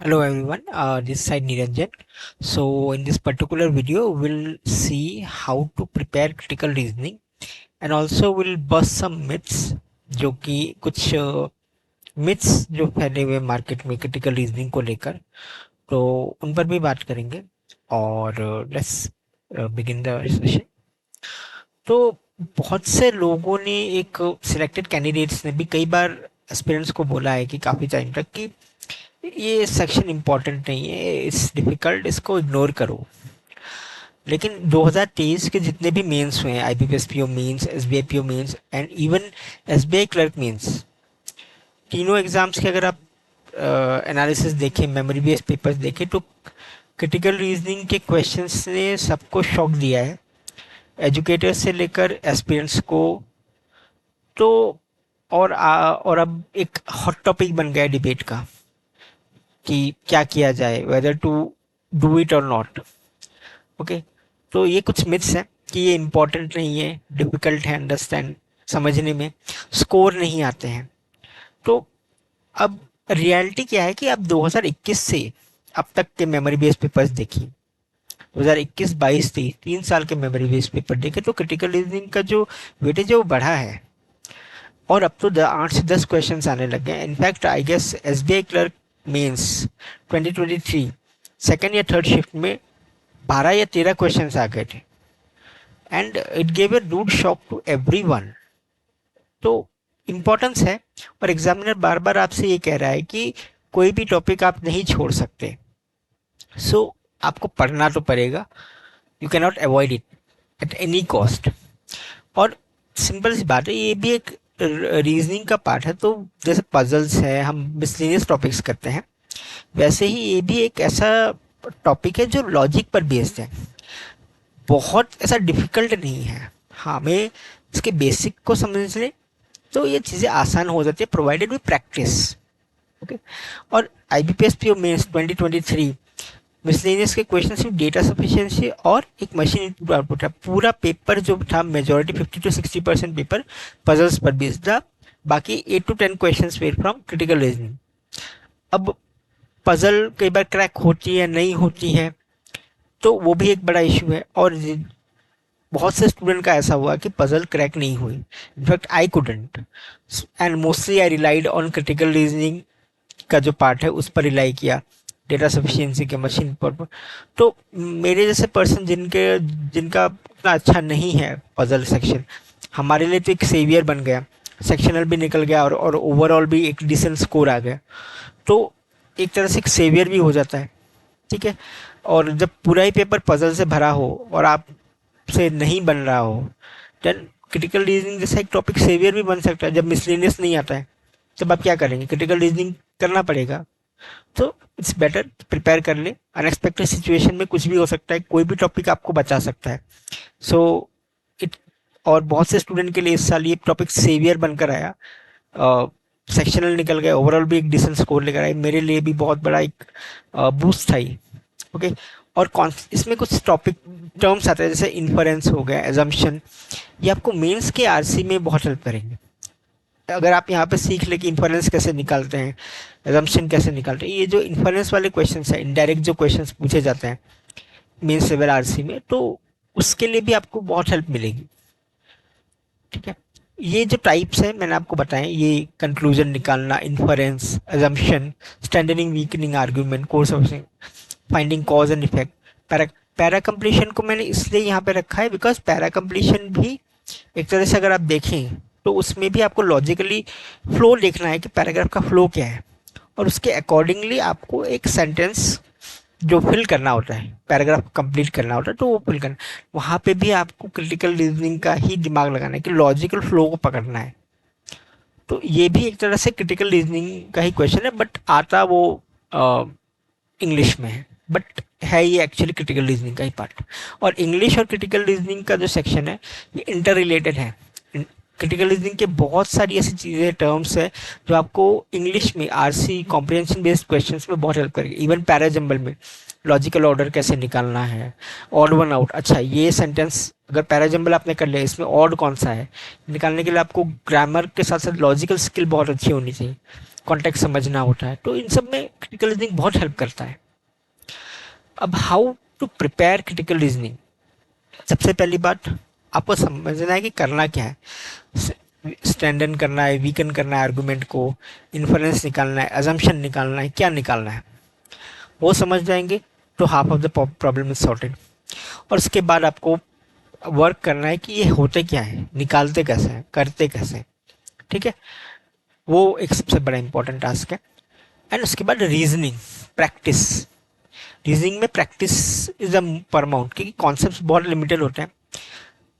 Hello everyone, this side Niranjan. So in this particular video, we'll see how to prepare critical reasoning and also we'll bust some myths जो कि कुछ myths जो फैले हुए market में critical reasoning को लेकर, तो उन पर भी बात करेंगे। और लेट्स बिगिन द सेशन। तो बहुत से लोगों ने एक सिलेक्टेड कैंडिडेट्स ने भी कई बार एस्पिरेंट्स को बोला है कि काफ़ी टाइम तक कि ये सेक्शन इम्पोर्टेंट नहीं है, इट्स डिफिकल्ट, इसको इग्नोर करो। लेकिन 2023 के जितने भी मेंस हुए हैं, IBPS PO mains, SBI PO mains and even SBI clerk mains, तीनों एग्जाम्स के अगर आप एनालिसिस देखें, मेमोरी बेस्ड पेपर्स देखें, तो क्रिटिकल रीजनिंग के क्वेश्चंस ने सबको शॉक दिया है, एजुकेटर्स से लेकर एस्पिरेंट्स को। तो और अब एक हॉट टॉपिक बन गया डिबेट का कि क्या किया जाए, वेदर टू डू इट और नॉट। ओके, तो ये कुछ मिथ्स हैं कि ये इम्पोर्टेंट नहीं है, डिफिकल्ट है अंडरस्टैंड समझने में, स्कोर नहीं आते हैं। तो अब रियलिटी क्या है कि आप 2021 से अब तक के मेमोरी बेस्ड पेपर्स देखिए, 2021, 22, 23, 3 साल के मेमोरी बेस्ड पेपर देखे, तो क्रिटिकल रीजनिंग का जो वेटेज है वो बढ़ा है। और अब तो 8 से 10 क्वेश्चन आने लग गए। In fact I guess SBI clerk mains 2023 second या थर्ड शिफ्ट में 12 या 13 क्वेश्चंस आ गए थे and it gave a rude shock to everyone. तो इम्पोर्टेंस है, और एग्जामिनर बार बार आपसे ये कह रहा है कि कोई भी टॉपिक आप नहीं छोड़ सकते। सो आपको पढ़ना तो पड़ेगा, you can not avoid it at any cost. और सिंपल सी बात है, ये भी एक रीजनिंग का पार्ट है। तो जैसे पजल्स है, हम मिसलेनियस टॉपिक्स करते हैं, वैसे ही ये भी एक ऐसा टॉपिक है जो लॉजिक पर बेस्ड है, बहुत ऐसा डिफिकल्ट नहीं है। हाँ, हमें इसके बेसिक को समझ लें तो ये चीज़ें आसान हो जाती है, प्रोवाइडेड विद प्रैक्टिस। ओके, और आईबीपीएस पीओ मेंस 2023 मिसलेनियस के क्वेश्चन सिर्फ डेटा सफिशिएंसी और एक मशीन इनपुट आउटपुट है। पूरा पेपर जो था, मेजोरिटी 50 to 60% पेपर पजल्स पर बेस्ड था, बाकी 8 to 10 question were from critical reasoning. अब पजल कई बार क्रैक होती है, नहीं होती है, तो वो भी एक बड़ा इशू है। और बहुत से स्टूडेंट का ऐसा हुआ कि पजल क्रैक नहीं हुई। In fact I couldn't, and mostly I relied on critical reasoning का जो पार्ट है उस पर रिलाई किया, डेटा सफिशिएंसी के मशीन पर। तो मेरे जैसे पर्सन जिनका उतना अच्छा नहीं है पजल सेक्शन, हमारे लिए तो एक सेवियर बन गया, सेक्शनल भी निकल गया और ओवरऑल भी एक डिसेंट स्कोर आ गया। तो एक तरह से एक सेवियर भी हो जाता है, ठीक है। और जब पूरा ही पेपर पजल से भरा हो और आप से नहीं बन रहा हो, देन क्रिटिकल रीजनिंग जैसा एक टॉपिक सेवियर भी बन सकता है। जब मिसलेनियस नहीं आता है तब आप क्या करेंगे, क्रिटिकल रीजनिंग करना पड़ेगा। तो इट्स बेटर प्रिपेयर कर ले, अनएक्सपेक्टेड सिचुएशन में कुछ भी हो सकता है, कोई भी टॉपिक आपको बचा सकता है। सो इट और बहुत से स्टूडेंट के लिए इस साल ये टॉपिक सेवियर बनकर आया, सेक्शनल निकल गए, ओवरऑल भी एक डिसेंट स्कोर लेकर आए, मेरे लिए भी बहुत बड़ा एक बूस्ट था ये। ओके, और इसमें कुछ टॉपिक टर्म्स आते हैं जैसे इन्फरेंस हो गया, एजम्पशन, ये आपको मेंस के आरसी में बहुत हेल्प करेंगे। अगर आप यहाँ पे सीख ले कि इन्फरेंस कैसे निकालते हैं, एजम्पशन कैसे निकालते हैं, ये जो इन्फरेंस वाले क्वेश्चन है, इनडायरेक्ट जो क्वेश्चन पूछे जाते हैं मेंस लेवल आरसी में, तो उसके लिए भी आपको बहुत हेल्प मिलेगी, ठीक है। ये जो टाइप्स हैं मैंने आपको बताए, ये कंक्लूजन निकालना, inference, assumption, strengthening weakening argument, course of finding cause and effect. Para para completion को मैंने इसलिए यहाँ पे रखा है बिकॉज पैरा कंप्लीशन भी एक तरह से अगर आप देखें तो उसमें भी आपको लॉजिकली फ्लो देखना है कि पैराग्राफ का फ्लो क्या है, और उसके अकॉर्डिंगली आपको एक सेंटेंस जो फिल करना होता है, पैराग्राफ कंप्लीट करना होता है, तो वो फिल करना, वहाँ पे भी आपको क्रिटिकल रीजनिंग का ही दिमाग लगाना है कि लॉजिकल फ्लो को पकड़ना है। तो ये भी एक तरह से क्रिटिकल रीजनिंग का ही क्वेश्चन है, बट आता वो इंग्लिश में है, बट है ये एक्चुअली क्रिटिकल रीजनिंग का ही पार्ट। और इंग्लिश और क्रिटिकल रीजनिंग का जो सेक्शन है ये इंटर रिलेटेड है। क्रिटिकल रीजनिंग के बहुत सारी ऐसी चीज़ें, टर्म्स है जो आपको इंग्लिश में आरसी कॉम्प्रिहेंशन बेस्ड क्वेश्चंस में बहुत हेल्प करेगी। इवन पैराजम्बल में लॉजिकल ऑर्डर कैसे निकालना है, ऑड वन आउट, अच्छा ये सेंटेंस अगर पैराजम्बल आपने कर लिया, इसमें ऑड कौन सा है निकालने के लिए आपको ग्रामर के साथ साथ लॉजिकल स्किल बहुत अच्छी होनी चाहिए। कॉन्टेक्स्ट समझना होता है, तो इन सब में क्रिटिकल रीजनिंग बहुत हेल्प करता है। अब how to prepare critical reasoning, सबसे पहली बात आपको समझना है कि करना क्या है। स्ट्रेंथन करना है, वीकन करना है आर्गुमेंट को, इन्फरेंस निकालना है, अजम्पशन निकालना है, क्या निकालना है, वो समझ जाएंगे तो half of the problem is sorted. और उसके बाद आपको वर्क करना है कि ये होते क्या है, निकालते कैसे हैं, करते कैसे हैं, ठीक है। वो एक सबसे बड़ा इंपॉर्टेंट टास्क है। एंड उसके बाद रीजनिंग, प्रैक्टिस। रीजनिंग में प्रैक्टिस इज अ परमाउंट, क्योंकि कॉन्सेप्ट बहुत लिमिटेड होते हैं,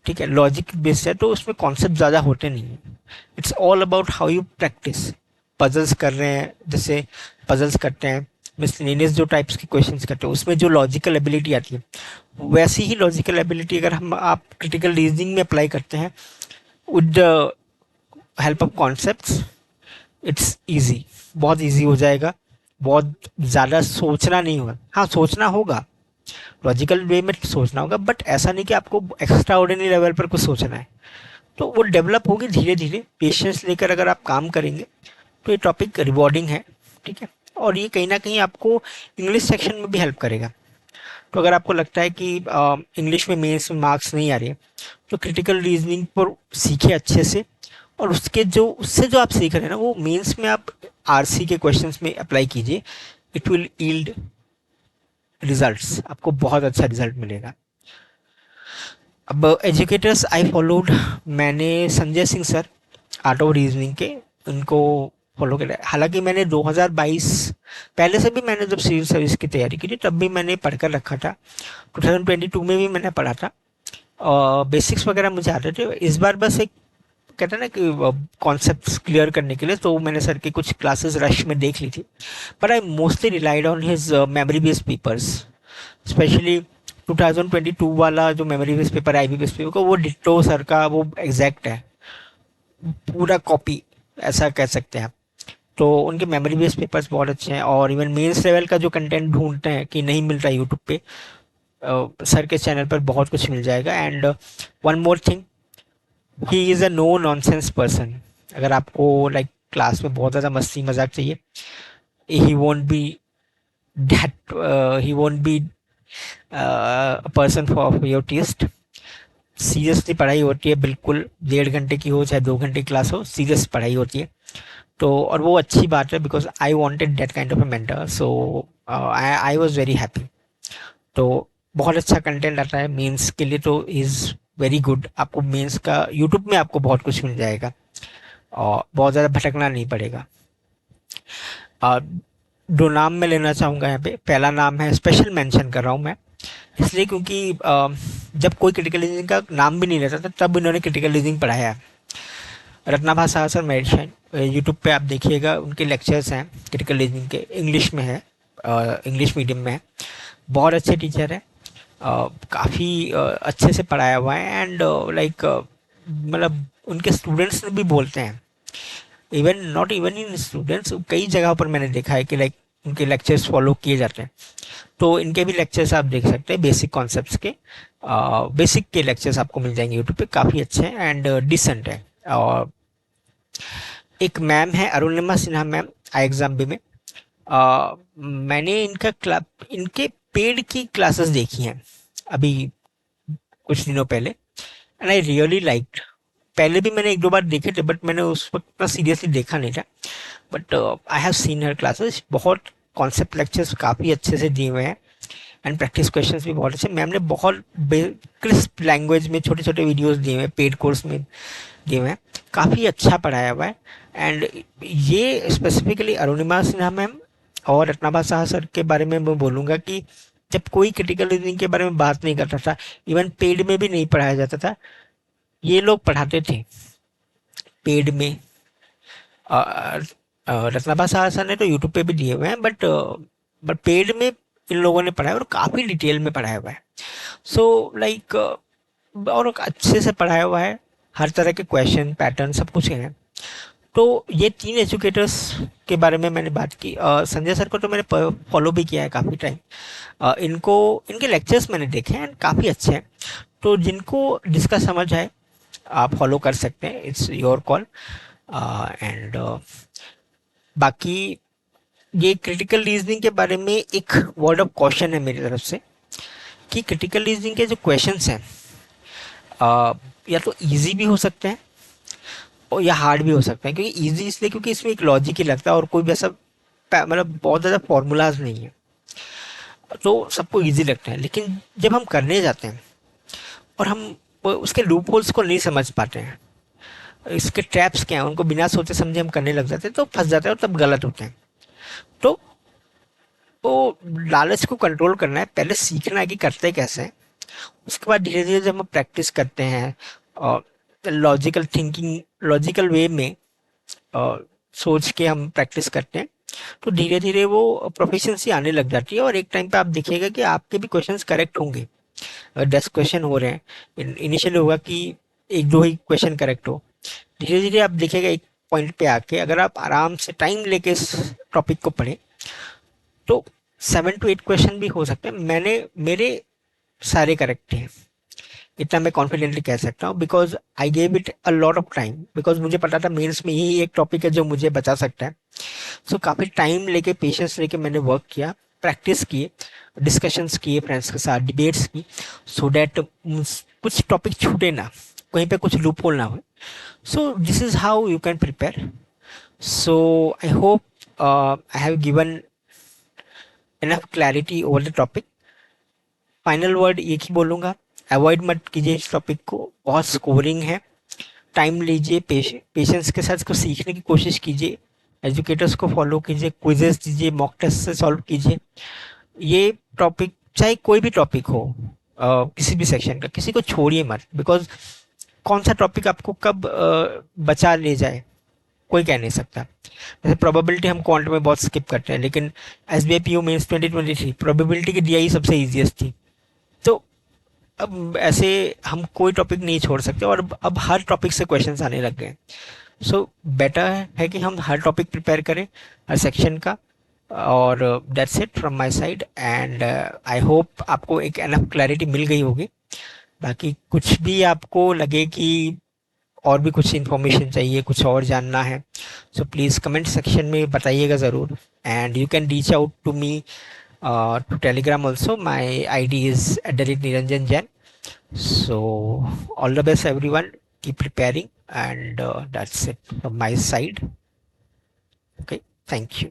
ठीक है, लॉजिक बेस्ड है, तो उसमें कॉन्सेप्ट ज़्यादा होते नहीं हैं। It's all about how you practice. Puzzles कर रहे हैं, जैसे पजल्स करते हैं, मिसलेनियस जो टाइप्स के क्वेश्चंस करते हैं, उसमें जो लॉजिकल एबिलिटी आती है, वैसी ही लॉजिकल एबिलिटी अगर हम आप क्रिटिकल रीजनिंग में अप्लाई करते हैं with the help of concepts, it's easy, बहुत ईजी हो जाएगा। बहुत ज़्यादा सोचना नहीं होगा, हाँ सोचना होगा, लॉजिकल वे में सोचना होगा, बट ऐसा नहीं कि आपको एक्स्ट्रा ऑर्डिनरी लेवल पर कुछ सोचना है। तो वो डेवलप होगी धीरे धीरे, पेशेंस लेकर अगर आप काम करेंगे तो ये टॉपिक रिवॉर्डिंग है, ठीक है। और ये कहीं ना कहीं आपको इंग्लिश सेक्शन में भी हेल्प करेगा। तो अगर आपको लगता है कि इंग्लिश में मेंस में मार्क्स नहीं आ रहे हैं, तो क्रिटिकल रीजनिंग पर सीखे अच्छे से, और उससे जो आप सीख रहे हैं ना, वो मेंस में आप आरसी के क्वेश्चंस में अप्लाई कीजिए। इट विल यील्ड रिजल्ट्स, आपको बहुत अच्छा रिजल्ट मिलेगा। अब एजुकेटर्स आई फॉलोड, मैंने Sanjay Singh sir art of reasoning के, उनको फॉलो किया। हालांकि मैंने 2022 पहले से भी, मैंने जब सिविल सर्विस की तैयारी की थी तब भी मैंने पढ़कर रखा था, 2022 में भी मैंने पढ़ा था, और बेसिक्स वगैरह मुझे आते थे। इस बार बस एक कहते हैं ना कि कॉन्सेप्ट्स क्लियर करने के लिए, तो मैंने सर की कुछ क्लासेस रश में देख ली थी, but I mostly relied on his memory based papers, specially 2022 वाला जो मेमोरी बेस्ड पेपर है IB बेस्ड पेपर का, वो डिट्टो सर का वो एग्जैक्ट है, पूरा कॉपी ऐसा कह सकते हैं आप। तो उनके मेमोरी बेस्ड पेपर्स बहुत अच्छे हैं, और इवन मेंस लेवल का जो कंटेंट ढूंढते हैं कि नहीं मिलता यूट्यूब पे, सर के चैनल पर बहुत कुछ मिल जाएगा। And one more thing, he is a no nonsense person. अगर आपको लाइक क्लास में बहुत ज़्यादा मस्ती मजाक चाहिए, he won't be that, he won't be person for your test. Seriously पढ़ाई होती है, बिल्कुल 1.5 घंटे की हो चाहे 2 घंटे की क्लास हो, सीरियस पढ़ाई होती है। तो और वो अच्छी बात है, because I wanted that kind of a mentor, so I was very happy. तो बहुत अच्छा कंटेंट आता है मेंस के लिए, तो इज़ वेरी गुड। आपको मेंस का यूट्यूब में आपको बहुत कुछ मिल जाएगा, और बहुत ज़्यादा भटकना नहीं पड़ेगा। दो नाम मैं लेना चाहूँगा यहाँ पे। पहला नाम है, स्पेशल मेंशन कर रहा हूँ मैं इसलिए क्योंकि जब कोई क्रिटिकल रीजनिंग का नाम भी नहीं रहता था तब इन्होंने क्रिटिकल रीजनिंग पढ़ाया है। रत्नाभा साहा सर मेडिशन, यूट्यूब पे आप देखिएगा, उनके लेक्चर्स हैं क्रिटिकल रीजनिंग के, इंग्लिश में है, इंग्लिश मीडियम में है, बहुत अच्छे टीचर हैं, काफ़ी अच्छे से पढ़ाया हुआ है। एंड लाइक मतलब उनके स्टूडेंट्स भी बोलते हैं, even not even in students, कई जगह पर मैंने देखा है कि लाइक उनके लेक्चर्स फॉलो किए जाते हैं। तो इनके भी लेक्चर्स आप देख सकते हैं, बेसिक कॉन्सेप्ट्स के, बेसिक के लेक्चर्स आपको मिल जाएंगे यूट्यूब पे, काफ़ी अच्छे हैं एंड डिसेंट है। और एक मैम है अरुणिमा सिन्हा मैम, IXAM में, मैंने इनके पेड की क्लासेस देखी हैं अभी कुछ दिनों पहले, एंड आई रियली लाइक्ड। पहले भी मैंने 1-2 बार देखे थे, बट मैंने उस वक्त इतना सीरियसली देखा नहीं था, but I have seen her classes. बहुत कॉन्सेप्ट लेक्चर्स काफ़ी अच्छे से दिए हुए हैं, एंड प्रैक्टिस क्वेश्चंस भी बहुत अच्छे। मैम ने बहुत क्रिस्प लैंग्वेज में छोटे छोटे वीडियोस दिए हुए हैं, पेड कोर्स में दिए हुए हैं, काफ़ी अच्छा पढ़ाया हुआ है। एंड ये स्पेसिफिकली अरुणिमा सिन्हा मैम और रत्नाभा साहा सर के बारे में मैं बोलूँगा कि जब कोई क्रिटिकल रीजनिंग के बारे में बात नहीं करता था, इवन पेड में भी नहीं पढ़ाया जाता था, ये लोग पढ़ाते थे पेड में। रत्नाभा साहा सर ने तो यूट्यूब पे भी दिए हुए हैं, बट पेड में इन लोगों ने पढ़ाया और काफ़ी डिटेल में पढ़ाया हुआ है। सो लाइक और अच्छे से पढ़ाया हुआ है, हर तरह के क्वेश्चन पैटर्न सब कुछ है। तो ये 3 एजुकेटर्स के बारे में मैंने बात की। संजय सर को तो मैंने फॉलो भी किया है काफ़ी टाइम, इनके लेक्चर्स मैंने देखे हैं, काफ़ी अच्छे हैं। तो जिनको जिसका समझ है आप फॉलो कर सकते हैं, इट्स योर कॉल। एंड बाकी ये क्रिटिकल रीजनिंग के बारे में एक वर्ड ऑफ कॉशन है मेरी तरफ से कि क्रिटिकल रीजनिंग के जो क्वेश्चंस हैं या तो इजी भी हो सकते हैं और या हार्ड भी हो सकते हैं। क्योंकि इजी इसलिए क्योंकि इसमें एक लॉजिक ही लगता है और कोई भी ऐसा मतलब बहुत ज़्यादा फॉर्मूलाज नहीं है, तो सबको इजी लगता है। लेकिन जब हम करने जाते हैं और हम उसके लूप होल्स को नहीं समझ पाते हैं, इसके ट्रैप्स क्या हैं उनको बिना सोचे समझे हम करने लग जाते हैं, तो फंस जाते हैं और तब गलत होते हैं। तो लालच को कंट्रोल करना है, पहले सीखना है कि करते कैसे हैं। उसके बाद धीरे धीरे जब हम प्रैक्टिस करते हैं और लॉजिकल थिंकिंग, लॉजिकल वे में सोच के हम प्रैक्टिस करते हैं, तो धीरे धीरे वो प्रोफिशिएंसी आने लग जाती है और एक टाइम पे आप देखिएगा कि आपके भी क्वेश्चंस करेक्ट होंगे। अगर 10 क्वेश्चन हो रहे हैं, इनिशियली होगा कि एक दो ही क्वेश्चन करेक्ट हो, धीरे धीरे आप देखिएगा एक पॉइंट पे आके अगर आप आराम से टाइम लेके इस टॉपिक को पढ़ें तो 7 to 8 क्वेश्चन भी हो सकते हैं। मेरे सारे करेक्ट हैं, इतना मैं कॉन्फिडेंटली कह सकता हूँ, because I gave it a lot of time. Because मुझे पता था मेंस में यही एक टॉपिक है जो मुझे बचा सकता है। सो काफ़ी टाइम लेके, पेशेंस लेके मैंने वर्क किया, प्रैक्टिस किए, डिस्कशंस किए फ्रेंड्स के साथ, डिबेट्स की, सो डैट कुछ टॉपिक छूटे ना, कहीं पे कुछ लूप होल ना हो। So this is how you can prepare. So I hope I have given enough clarity over the topic. Final word एक ही बोलूँगा, अवॉइड मत कीजिए इस टॉपिक को, बहुत स्कोरिंग है। टाइम लीजिए, पेशेंस के साथ इसको सीखने की कोशिश कीजिए, एजुकेटर्स को फॉलो कीजिए, क्विजेस दीजिए, मॉक टेस्ट से सॉल्व कीजिए। ये टॉपिक चाहे कोई भी टॉपिक हो, किसी भी सेक्शन का, किसी को छोड़िए मत, बिकॉज कौन सा टॉपिक आपको कब बचा ले जाए कोई कह नहीं सकता। जैसे प्रोबेबिलिटी हम क्वांट में बहुत स्किप करते हैं, लेकिन S B I P U mains 2023 probability की DI सबसे ईजिएस्ट थी। तो अब ऐसे हम कोई टॉपिक नहीं छोड़ सकते और अब हर टॉपिक से क्वेश्चंस आने लग गए। सो बेटर है कि हम हर टॉपिक प्रिपेयर करें, हर सेक्शन का। और that's it from my side, and I hope आपको एक एनफ क्लैरिटी मिल गई होगी। बाकी कुछ भी आपको लगे कि और भी कुछ इन्फॉर्मेशन चाहिए, कुछ और जानना है, सो प्लीज़ कमेंट सेक्शन में बताइएगा ज़रूर। And you can reach out to me to Telegram also. My ID is @Niranjan Jain. So all the best everyone. Keep preparing, and that's it from my side. Okay, thank you.